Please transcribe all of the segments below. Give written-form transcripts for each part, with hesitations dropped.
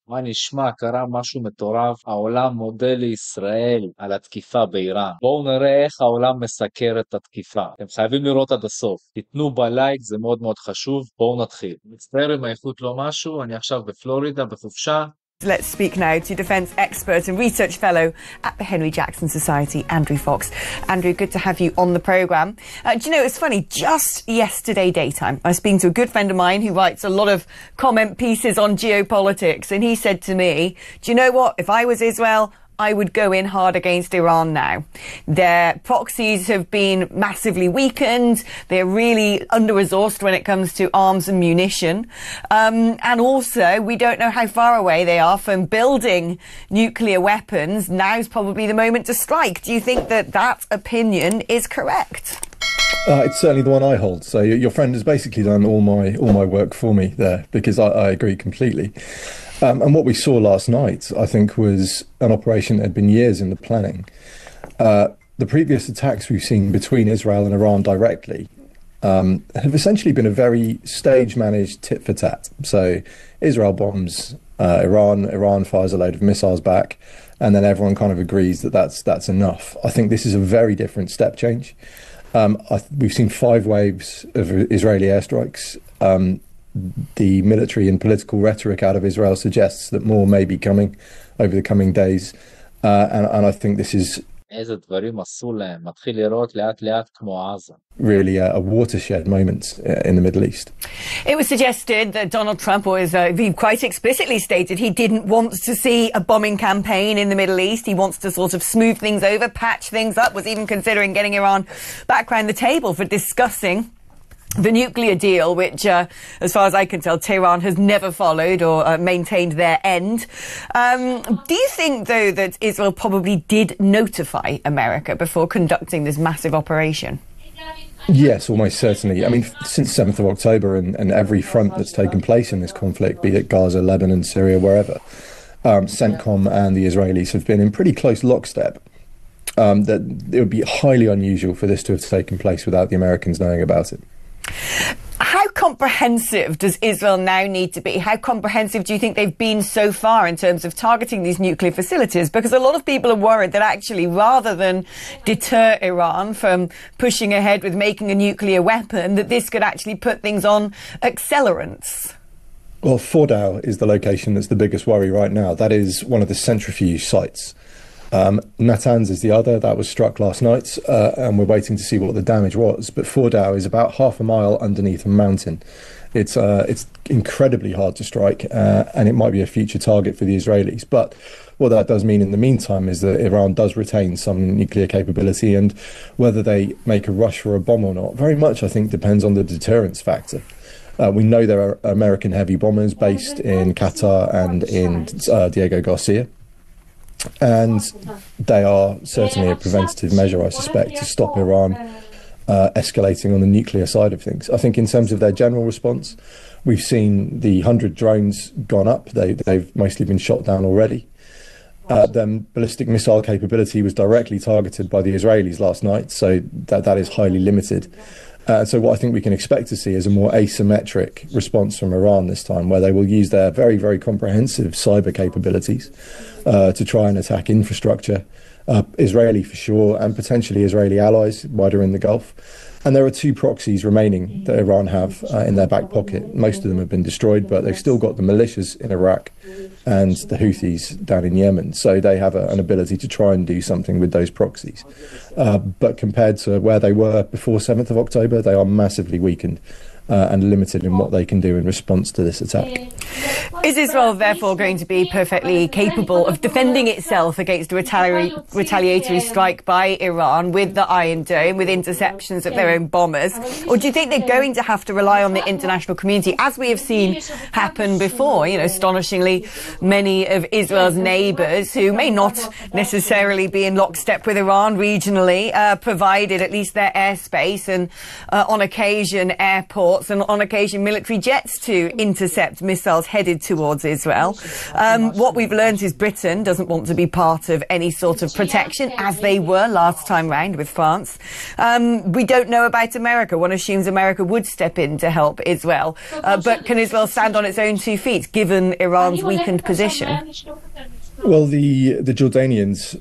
מה נשמע? קרה משהו מטורף. העולם מודה לישראל על התקיפה באיראן. בואו נראה איך העולם מסקר את התקיפה. אתם חייבים לראות עד הסוף. תיתנו בלייק, זה מאוד מאוד חשוב. בואו נתחיל. מצטער אם האיכות לא משהו, אני עכשיו בפלורידה, בחופשה. Let's speak now to defence expert and research fellow at the Henry Jackson Society, Andrew Fox. Andrew, good to have you on the programme. Do you know, it's funny, just yesterday daytime, I was speaking to a good friend of mine who writes a lot of comment pieces on geopolitics, and he said to me, do you know what, if I was Israel, I would go in hard against Iran now. Their proxies have been massively weakened. They're really under-resourced when it comes to arms and munition. And also, we don't know how far away they are from building nuclear weapons. Now's probably the moment to strike. Do you think that that opinion is correct? It's certainly the one I hold. So your friend has basically done all my work for me there, because I agree completely. And what we saw last night, I think, was an operation that had been years in the planning. The previous attacks we've seen between Israel and Iran directly have essentially been a very stage-managed tit-for-tat. So Israel bombs Iran fires a load of missiles back, and then everyone kind of agrees that that's enough. I think this is a very different step change. We've seen 5 waves of Israeli airstrikes. The military and political rhetoric out of Israel suggests that more may be coming over the coming days, and I think this is איזה דברים עשו להם, מתחיל לראות לאט לאט כמו עזה. Really a watershed moment in the Middle East. It was suggested that Donald Trump he quite explicitly stated he didn't want to see a bombing campaign in the Middle East. He wants to sort of smooth things over, patch things up, was even considering getting Iran back round the table for discussing the nuclear deal, which, as far as I can tell, Tehran has never followed or maintained their end. Do you think, though, that Israel probably did notify America before conducting this massive operation? Yes, almost certainly. I mean, since 7th of October and every front that's taken place in this conflict, be it Gaza, Lebanon, Syria, wherever, CENTCOM and the Israelis have been in pretty close lockstep. That it would be highly unusual for this to have taken place without the Americans knowing about it. How comprehensive does Israel now need to be? How comprehensive do you think they've been so far in terms of targeting these nuclear facilities? Because a lot of people are worried that actually, rather than deter Iran from pushing ahead with making a nuclear weapon, that this could actually put things on accelerants. Well, Fordow is the location that's the biggest worry right now. That is one of the centrifuge sites. Natanz is the other, that was struck last night, and we're waiting to see what the damage was. But Fordow is about half a mile underneath a mountain. It's incredibly hard to strike, and it might be a future target for the Israelis. But what that does mean in the meantime is that Iran does retain some nuclear capability, and whether they make a rush for a bomb or not, very much I think depends on the deterrence factor. We know there are American heavy bombers based in Qatar and in Diego Garcia. And they are certainly a preventative measure, I suspect, to stop Iran escalating on the nuclear side of things. I think in terms of their general response, we've seen the 100 drones gone up. They've mostly been shot down already. The ballistic missile capability was directly targeted by the Israelis last night, so that is highly limited. So what I think we can expect to see is a more asymmetric response from Iran this time, where they will use their very, very comprehensive cyber capabilities to try and attack infrastructure, Israeli for sure, and potentially Israeli allies wider in the Gulf. And there are 2 proxies remaining that Iran have in their back pocket. Most of them have been destroyed, but they've still got the militias in Iraq and the Houthis down in Yemen. So they have an ability to try and do something with those proxies. But compared to where they were before 7th of October, they are massively weakened and limited in what they can do in response to this attack. Is Israel therefore going to be perfectly capable of defending itself against a retaliatory strike by Iran with the Iron Dome, with interceptions of their own bombers? Or do you think they're going to have to rely on the international community, as we have seen happen before? You know, astonishingly, many of Israel's neighbours, who may not necessarily be in lockstep with Iran regionally, provided at least their airspace and, on occasion, airports airports and on occasion military jets to intercept missiles headed towards Israel. What we've learned is Britain doesn't want to be part of any sort of protection, as they were last time round with France. We don't know about America. One assumes America would step in to help Israel. But can Israel stand on its own 2 feet, given Iran's weakened position? Well, the Jordanians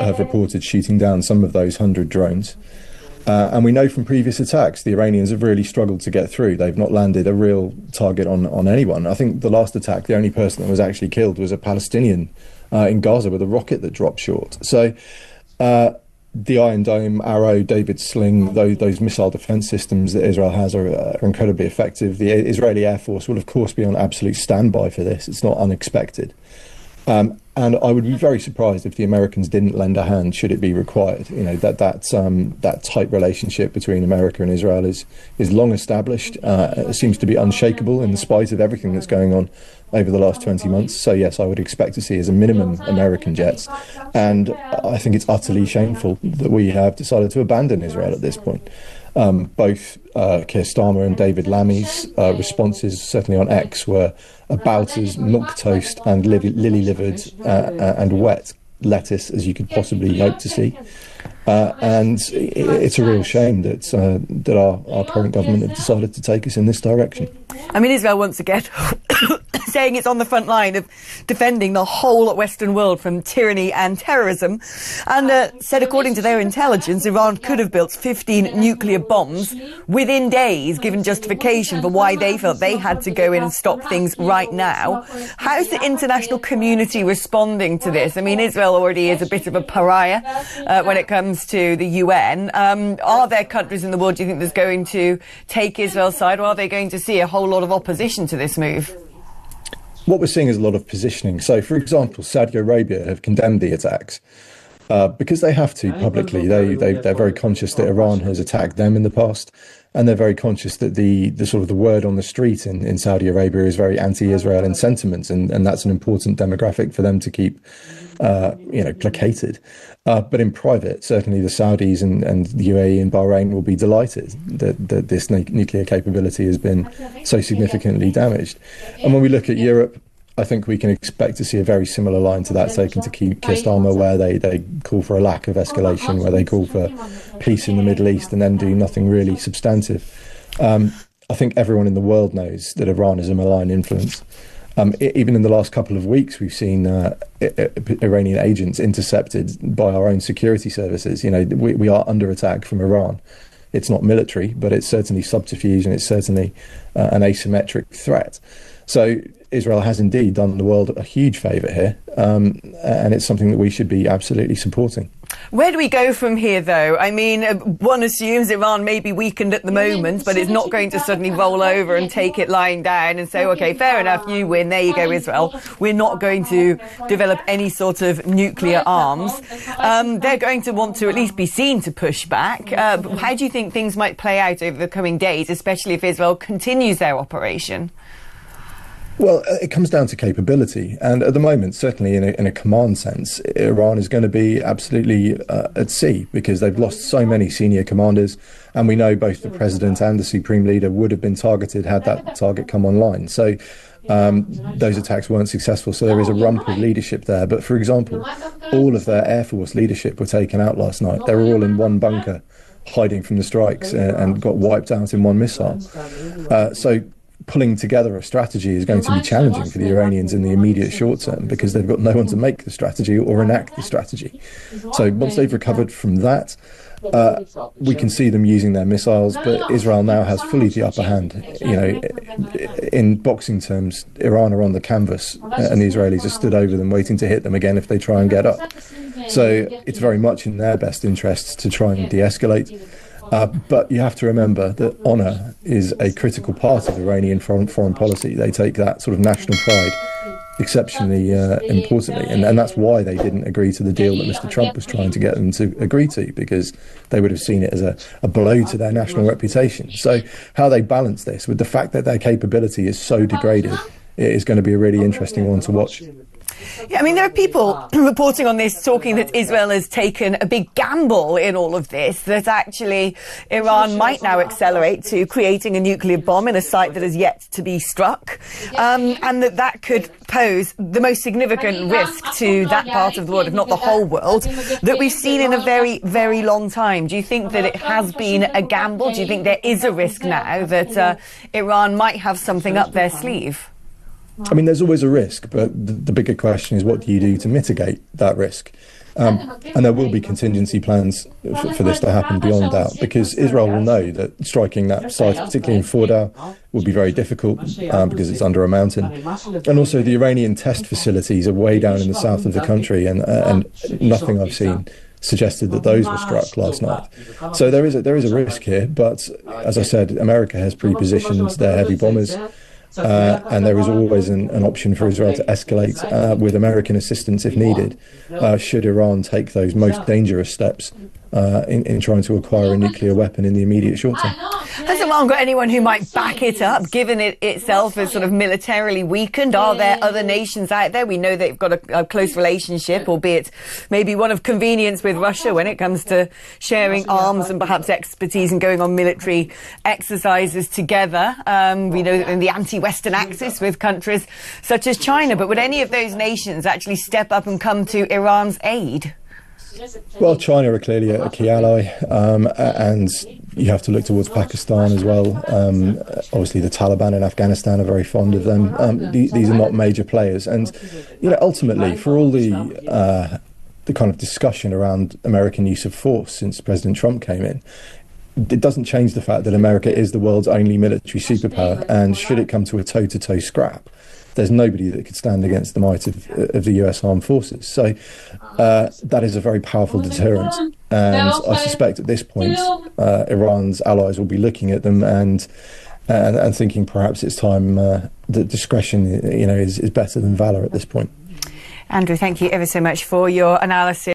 have reported shooting down some of those 100 drones. And we know from previous attacks, the Iranians have really struggled to get through. They've not landed a real target on anyone. I think the last attack, the only person that was actually killed was a Palestinian in Gaza with a rocket that dropped short. So the Iron Dome, Arrow, David Sling, those missile defense systems that Israel has are incredibly effective. The Israeli Air Force will, of course, be on absolute standby for this. It's not unexpected. And I would be very surprised if the Americans didn't lend a hand should it be required. You know, that tight relationship between America and Israel is long established. It seems to be unshakable in spite of everything that's going on over the last 20 months. So yes, I would expect to see as a minimum American jets. And I think it's utterly shameful that we have decided to abandon Israel at this point. Both Keir Starmer and David Lammy's responses, certainly on X, were about as milquetoast and lily-livered and wet lettuce as you could possibly hope to see. And it's a real shame that our current government have decided to take us in this direction. I mean, Israel once again saying it's on the front line of defending the whole Western world from tyranny and terrorism, and said according to their intelligence, Iran could have built 15 nuclear bombs within days, given justification for why they felt they had to go in and stop things right now. How's the international community responding to this? I mean, Israel already is a bit of a pariah when it comes to the UN. Are there countries in the world, do you think, that's going to take Israel's side, or are they going to see a whole lot of opposition to this move? What we're seeing is a lot of positioning. So, for example, Saudi Arabia have condemned the attacks because they have to publicly. They're very conscious that Iran has attacked them in the past, and they're very conscious that the sort of the word on the street in Saudi Arabia is very anti-Israel in sentiment, and that's an important demographic for them to keep placated. But in private, certainly the Saudis and the UAE and Bahrain will be delighted that this nuclear capability has been so significantly damaged. And when we look at Europe, I think we can expect to see a very similar line to that taken to Keir Starmer, where they call for a lack of escalation, where they call for peace in the Middle East and then do nothing really substantive. I think everyone in the world knows that Iran is a malign influence. Even in the last couple of weeks, we've seen Iranian agents intercepted by our own security services. You know, we are under attack from Iran. It's not military, but it's certainly subterfuge, and it's certainly an asymmetric threat. So Israel has indeed done the world a huge favour here, and it's something that we should be absolutely supporting. Where do we go from here, though? I mean, one assumes Iran may be weakened at the moment, but it's not going to suddenly roll over and take it lying down and say, OK, fair enough, you win, there you go, Israel. We're not going to develop any sort of nuclear arms. They're going to want to at least be seen to push back. How do you think things might play out over the coming days, especially if Israel continues their operation? Well, it comes down to capability. And at the moment, certainly in a command sense, Iran is going to be absolutely at sea because they've lost so many senior commanders. And we know both the president and the supreme leader would have been targeted had that target come online. So those attacks weren't successful. So there is a rump of leadership there. But for example, all of their Air Force leadership were taken out last night. They were all in one bunker hiding from the strikes and got wiped out in one missile. So pulling together a strategy is going to be challenging for the Iranians in the immediate short term because they've got no one to make the strategy or enact the strategy. So once they've recovered from that, we can see them using their missiles, but Israel now has fully the upper hand. You know, in boxing terms, Iran are on the canvas and the Israelis are stood over them waiting to hit them again if they try and get up. So it's very much in their best interests to try and de-escalate. But you have to remember that honour is a critical part of Iranian foreign policy. They take that sort of national pride exceptionally importantly, and that's why they didn't agree to the deal that Mr. Trump was trying to get them to agree to, because they would have seen it as a blow to their national reputation. So how they balance this with the fact that their capability is so degraded, it is going to be a really interesting one to watch. Yeah, I mean, there are people reporting on this, talking that Israel has taken a big gamble in all of this, that actually Iran might now accelerate to creating a nuclear bomb in a site that has yet to be struck, and that could pose the most significant risk to that part of the world, if not the whole world, that we've seen in a very, very long time. Do you think that it has been a gamble? Do you think there is a risk now that Iran might have something up their sleeve? I mean, there's always a risk, but the bigger question is, what do you do to mitigate that risk? And there will be contingency plans for this to happen beyond doubt, because Israel will know that striking that site, particularly in Fordow, will be very difficult because it's under a mountain. And also the Iranian test facilities are way down in the south of the country, and nothing I've seen suggested that those were struck last night. So there is a risk here, but as I said, America has pre-positioned their heavy bombers. And there is always an option for Israel to escalate with American assistance if needed, should Iran take those most dangerous steps in trying to acquire a nuclear weapon in the immediate short term. Has Iran got anyone who might back it up, given it itself as sort of militarily weakened? Are there other nations out there? We know they've got a close relationship, albeit maybe one of convenience, with Russia when it comes to sharing arms and perhaps expertise and going on military exercises together. We know that in the anti-Western axis with countries such as China. But would any of those nations actually step up and come to Iran's aid? Well, China are clearly a key ally, and you have to look towards Pakistan as well. Obviously, the Taliban in Afghanistan are very fond of them. These are not major players, and ultimately, for all the kind of discussion around American use of force since President Trump came in, it doesn't change the fact that America is the world's only military superpower, and should it come to a toe-to-toe scrap, there's nobody that could stand against the might of the US armed forces. So that is a very powerful deterrent. And I suspect at this point, Iran's allies will be looking at them and thinking perhaps it's time that discretion, is better than valor at this point. Andrew, thank you ever so much for your analysis.